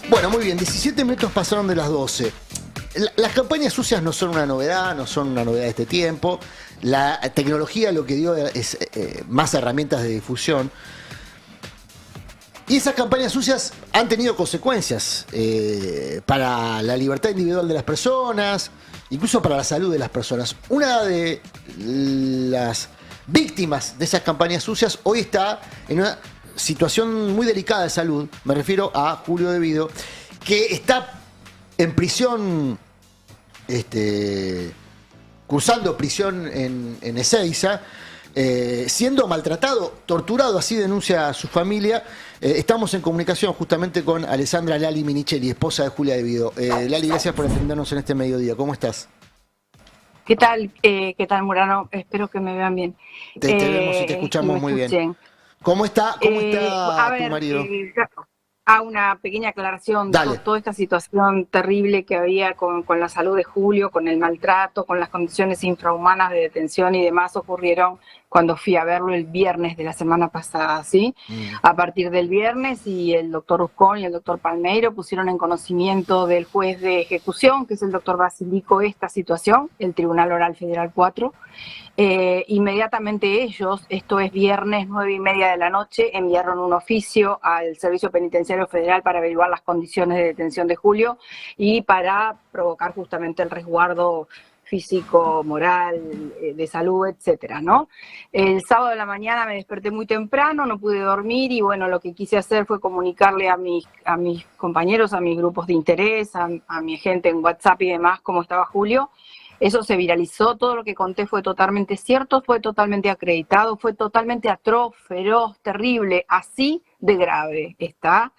Bueno, muy bien, 17 minutos pasaron de las 12. Las campañas sucias no son una novedad, no son una novedad de este tiempo. La tecnología lo que dio es más herramientas de difusión. Y esas campañas sucias han tenido consecuencias para la libertad individual de las personas, incluso para la salud de las personas. Una de las víctimas de esas campañas sucias hoy está en una situación muy delicada de salud. Me refiero a Julio De Vido, que está en prisión, cursando prisión en Ezeiza, siendo maltratado, torturado, así denuncia su familia. Estamos en comunicación justamente con Alessandra Lali Minichelli, esposa de Julia De Vido. Lali, gracias por atendernos en este mediodía. ¿Cómo estás? ¿Qué tal? ¿Qué tal, Murano? Espero que me vean bien. Te vemos y te escuchamos muy bien. ¿Cómo está A tu ver, marido? una pequeña aclaración. Dale. Toda esta situación terrible que había con la salud de Julio, con el maltrato, con las condiciones infrahumanas de detención y demás, ocurrieron cuando fui a verlo el viernes de la semana pasada, ¿sí? A partir del viernes, y el doctor Ruscón y el doctor Palmeiro pusieron en conocimiento del juez de ejecución, que es el doctor Basilico, esta situación, el Tribunal Oral Federal 4. Inmediatamente ellos, esto es viernes 9:30 de la noche, enviaron un oficio al Servicio Penitenciario Federal para averiguar las condiciones de detención de Julio y para provocar justamente el resguardo físico, moral, de salud, etcétera, ¿no? El sábado de la mañana me desperté muy temprano, no pude dormir y bueno, lo que quise hacer fue comunicarle a mis compañeros, a mis grupos de interés, a mi gente en WhatsApp y demás, cómo estaba Julio. Eso se viralizó, todo lo que conté fue totalmente cierto, fue totalmente acreditado, fue totalmente atroz, feroz, terrible, así de grave está.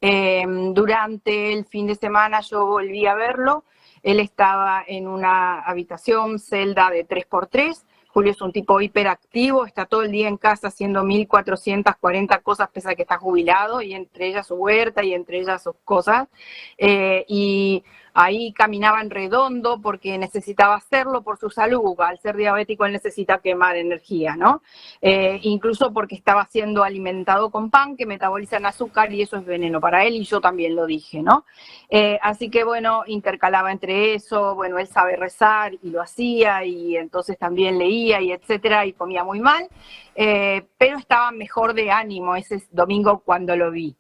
Durante el fin de semana yo volví a verlo, él estaba en una habitación, celda de 3x3, Julio es un tipo hiperactivo, está todo el día en casa haciendo 1440 cosas pese a que está jubilado, y entre ellas su huerta y entre ellas sus cosas, y ahí caminaba en redondo porque necesitaba hacerlo por su salud. Al ser diabético él necesita quemar energía, ¿no? Incluso porque estaba siendo alimentado con pan que metaboliza en azúcar y eso es veneno para él, y yo también lo dije, ¿no? Así que bueno, intercalaba entre eso, bueno, él sabe rezar y lo hacía, y entonces también leía y etcétera, y comía muy mal, pero estaba mejor de ánimo ese domingo cuando lo vi.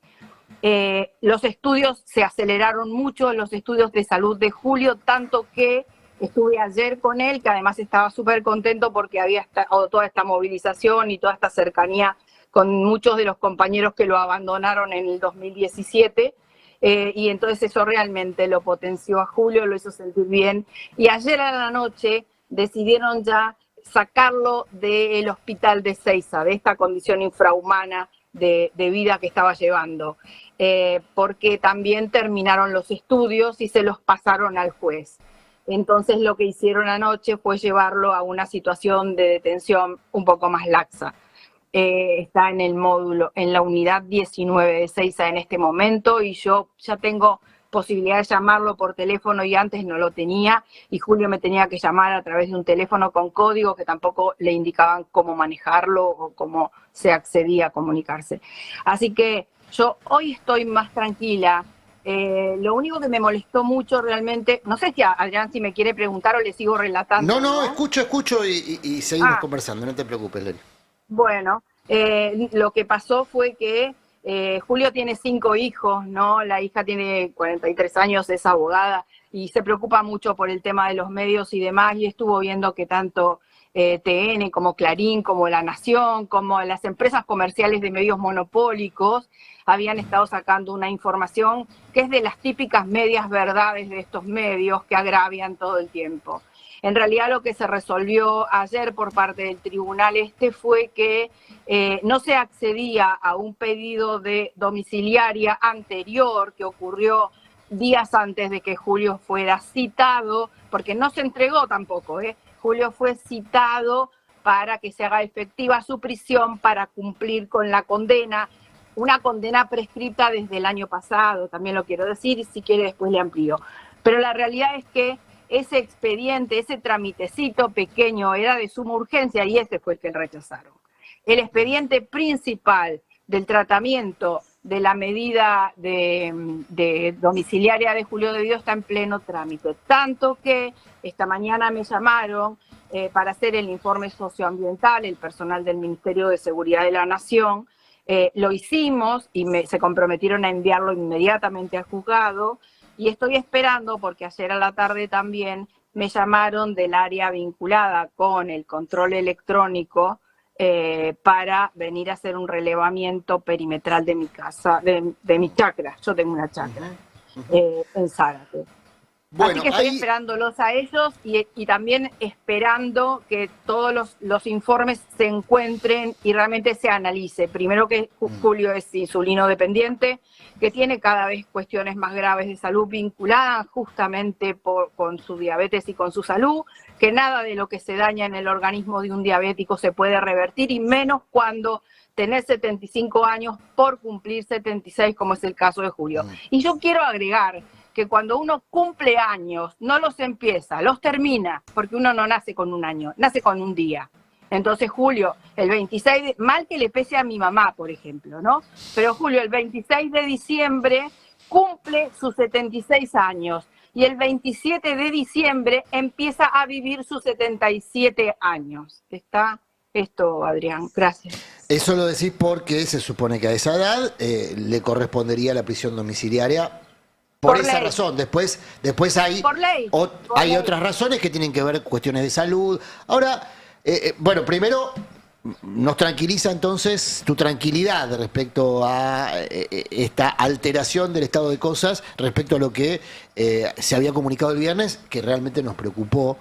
Los estudios se aceleraron mucho, los estudios de salud de Julio, tanto que estuve ayer con él, que además estaba súper contento porque había estado toda esta movilización y toda esta cercanía con muchos de los compañeros que lo abandonaron en el 2017, y entonces eso realmente lo potenció a Julio, lo hizo sentir bien, y ayer a la noche decidieron ya sacarlo del hospital de Ezeiza, de esta condición infrahumana de vida que estaba llevando, porque también terminaron los estudios y se los pasaron al juez. Entonces lo que hicieron anoche fue llevarlo a una situación de detención un poco más laxa. Está en el módulo, en la unidad 19 de Ezeiza en este momento, y yo ya tengo posibilidad de llamarlo por teléfono y antes no lo tenía, y Julio me tenía que llamar a través de un teléfono con código que tampoco le indicaban cómo manejarlo o cómo se accedía a comunicarse. Así que yo hoy estoy más tranquila. Lo único que me molestó mucho realmente, no sé si Adrián si me quiere preguntar o le sigo relatando. No, escucho y seguimos conversando, no te preocupes, Lali. Bueno, lo que pasó fue que Julio tiene 5 hijos, ¿no? La hija tiene 43 años, es abogada y se preocupa mucho por el tema de los medios y demás, y estuvo viendo que tanto TN como Clarín, como La Nación, como las empresas comerciales de medios monopólicos habían estado sacando una información que es de las típicas medias verdades de estos medios que agravian todo el tiempo. En realidad lo que se resolvió ayer por parte del tribunal fue que no se accedía a un pedido de domiciliaria anterior que ocurrió días antes de que Julio fuera citado, porque no se entregó tampoco, Julio fue citado para que se haga efectiva su prisión para cumplir con la condena, una condena prescripta desde el año pasado, también lo quiero decir, y si quiere después le amplío. Pero la realidad es que ese expediente, ese tramitecito pequeño era de suma urgencia y ese fue el que rechazaron. El expediente principal del tratamiento de la medida de domiciliaria de Julio Devido está en pleno trámite. Tanto que esta mañana me llamaron para hacer el informe socioambiental, el personal del Ministerio de Seguridad de la Nación. Lo hicimos y se comprometieron a enviarlo inmediatamente al juzgado. Y estoy esperando, porque ayer a la tarde también me llamaron del área vinculada con el control electrónico para venir a hacer un relevamiento perimetral de mi casa, de mi chacra. Yo tengo una chacra en Zárate. Bueno, así que estoy esperándolos a ellos y también esperando que todos los informes se encuentren y realmente se analice. Primero que Julio es insulino dependiente, que tiene cada vez cuestiones más graves de salud vinculadas justamente con su diabetes y con su salud, que nada de lo que se daña en el organismo de un diabético se puede revertir, y menos cuando tenés 75 años por cumplir 76, como es el caso de Julio. Y yo quiero agregar que cuando uno cumple años, no los empieza, los termina, porque uno no nace con un año, nace con un día. Entonces Julio, el 26, mal que le pese a mi mamá, por ejemplo, ¿no? Pero Julio, el 26 de diciembre, cumple sus 76 años. Y el 27 de diciembre empieza a vivir sus 77 años. ¿Está esto, Adrián? Gracias. Eso lo decís porque se supone que a esa edad le correspondería la prisión domiciliaria. Por esa razón, después hay, hay otras razones que tienen que ver con cuestiones de salud. Ahora, bueno, primero nos tranquiliza entonces tu tranquilidad respecto a esta alteración del estado de cosas, respecto a lo que se había comunicado el viernes, que realmente nos preocupó.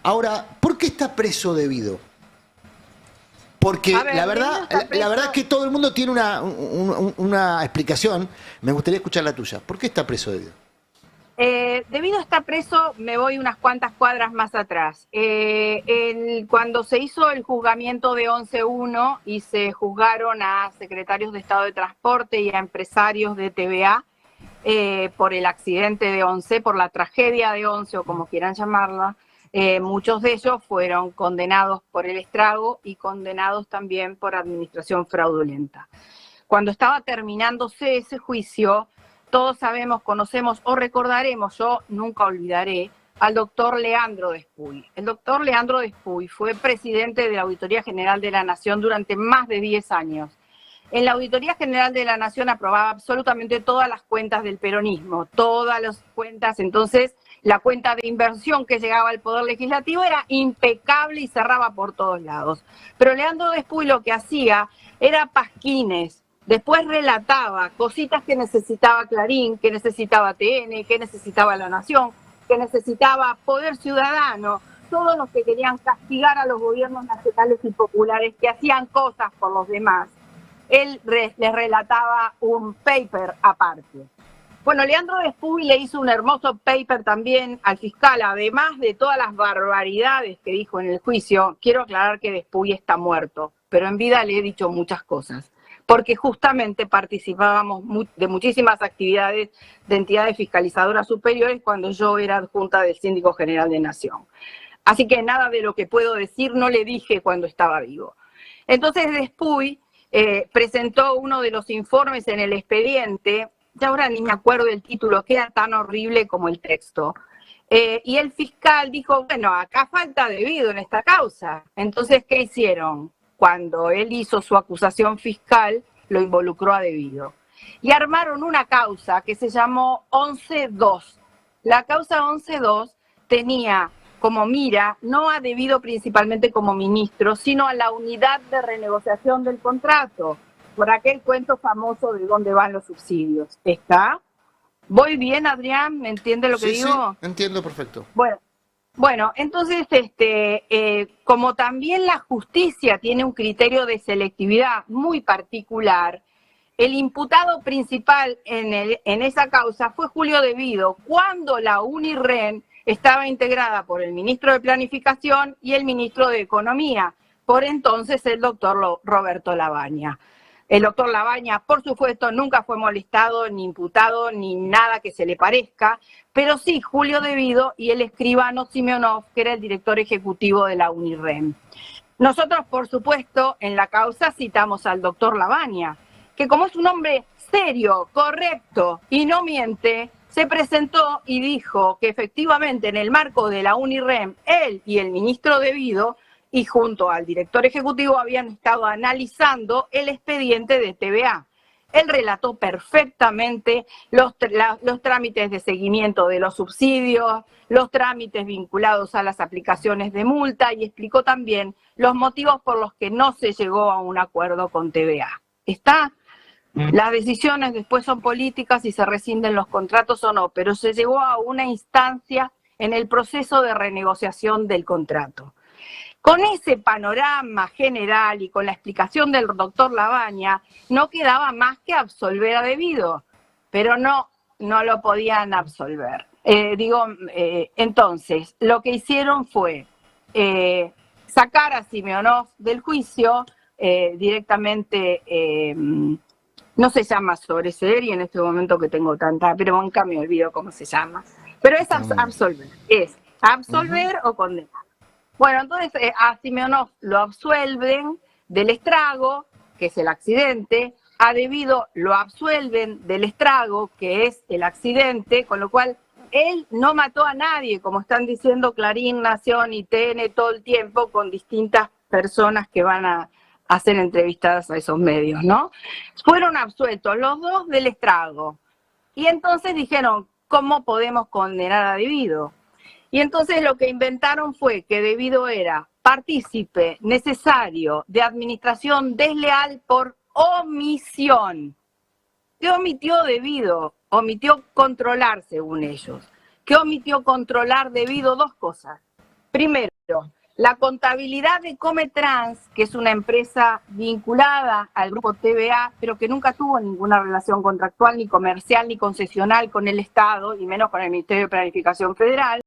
Ahora, ¿por qué está preso Devido? Porque la verdad es que todo el mundo tiene una explicación. Me gustaría escuchar la tuya. ¿Por qué está preso Devido? Devido está preso, me voy unas cuantas cuadras más atrás. Cuando se hizo el juzgamiento de 11.1 y se juzgaron a secretarios de Estado de Transporte y a empresarios de TVA por el accidente de 11, por la tragedia de 11 o como quieran llamarla, muchos de ellos fueron condenados por el estrago y condenados también por administración fraudulenta. Cuando estaba terminándose ese juicio, todos sabemos, conocemos o recordaremos, yo nunca olvidaré, al doctor Leandro Despuy. El doctor Leandro Despuy fue presidente de la Auditoría General de la Nación durante más de 10 años. En la Auditoría General de la Nación aprobaba absolutamente todas las cuentas del peronismo, todas las cuentas. Entonces, la cuenta de inversión que llegaba al Poder Legislativo era impecable y cerraba por todos lados. Pero Leandro Despuy lo que hacía era pasquines. Después relataba cositas que necesitaba Clarín, que necesitaba TN, que necesitaba La Nación, que necesitaba Poder Ciudadano, todos los que querían castigar a los gobiernos nacionales y populares que hacían cosas por los demás. Él les relataba un paper aparte. Bueno, Leandro Despuy le hizo un hermoso paper también al fiscal, además de todas las barbaridades que dijo en el juicio. Quiero aclarar que Despuy está muerto, pero en vida le he dicho muchas cosas, porque justamente participábamos de muchísimas actividades de entidades fiscalizadoras superiores cuando yo era adjunta del Síndico General de Nación. Así que nada de lo que puedo decir no le dije cuando estaba vivo. Entonces Despuy presentó uno de los informes en el expediente, ya ahora ni me acuerdo del título, que era tan horrible como el texto. Y el fiscal dijo, bueno, acá falta Devido en esta causa. Entonces, ¿qué hicieron? Cuando él hizo su acusación fiscal, lo involucró a Devido. Y armaron una causa que se llamó 11.2. La causa 11.2 tenía como mira, no a Devido principalmente como ministro, sino a la unidad de renegociación del contrato, por aquel cuento famoso de dónde van los subsidios. ¿Está? ¿Voy bien, Adrián? ¿Me entiende lo que digo? Sí, entiendo perfecto. Bueno, entonces, como también la justicia tiene un criterio de selectividad muy particular, el imputado principal en esa causa fue Julio Devido, cuando la UNIRREN estaba integrada por el ministro de Planificación y el ministro de Economía, por entonces el doctor Roberto Labaña. El doctor Labaña, por supuesto, nunca fue molestado, ni imputado, ni nada que se le parezca, pero sí Julio Devido y el escribano Simeonov, que era el director ejecutivo de la UNIRREN. Nosotros, por supuesto, en la causa citamos al doctor Labaña, que como es un hombre serio, correcto y no miente, se presentó y dijo que efectivamente en el marco de la UNIREM, él y el ministro Devido, y junto al director ejecutivo, habían estado analizando el expediente de TVA. Él relató perfectamente los trámites de seguimiento de los subsidios, los trámites vinculados a las aplicaciones de multa y explicó también los motivos por los que no se llegó a un acuerdo con TVA. ¿Está? Las decisiones después son políticas y se rescinden los contratos o no, pero se llegó a una instancia en el proceso de renegociación del contrato. Con ese panorama general y con la explicación del doctor Labaña, no quedaba más que absolver a Devido, pero no lo podían absolver. Entonces, lo que hicieron fue sacar a Simeonov del juicio directamente. No se llama sobreseer y en este momento que tengo tanta, pero nunca me olvido cómo se llama. Pero es absolver o condenar. Bueno, entonces a Simeonov lo absuelven del estrago, que es el accidente, a Devido lo absuelven del estrago, que es el accidente, con lo cual él no mató a nadie, como están diciendo Clarín, Nación y TN todo el tiempo, con distintas personas que van a ser entrevistadas a esos medios, ¿no? Fueron absueltos los dos del estrago. Y entonces dijeron, ¿cómo podemos condenar a Devido? Y entonces lo que inventaron fue que Devido era partícipe necesario de administración desleal por omisión. ¿Qué omitió Devido? Omitió controlar, según ellos. ¿Qué omitió controlar Devido? Dos cosas. Primero, la contabilidad de Cometrans, que es una empresa vinculada al grupo TVA, pero que nunca tuvo ninguna relación contractual, ni comercial, ni concesional con el Estado, y menos con el Ministerio de Planificación Federal.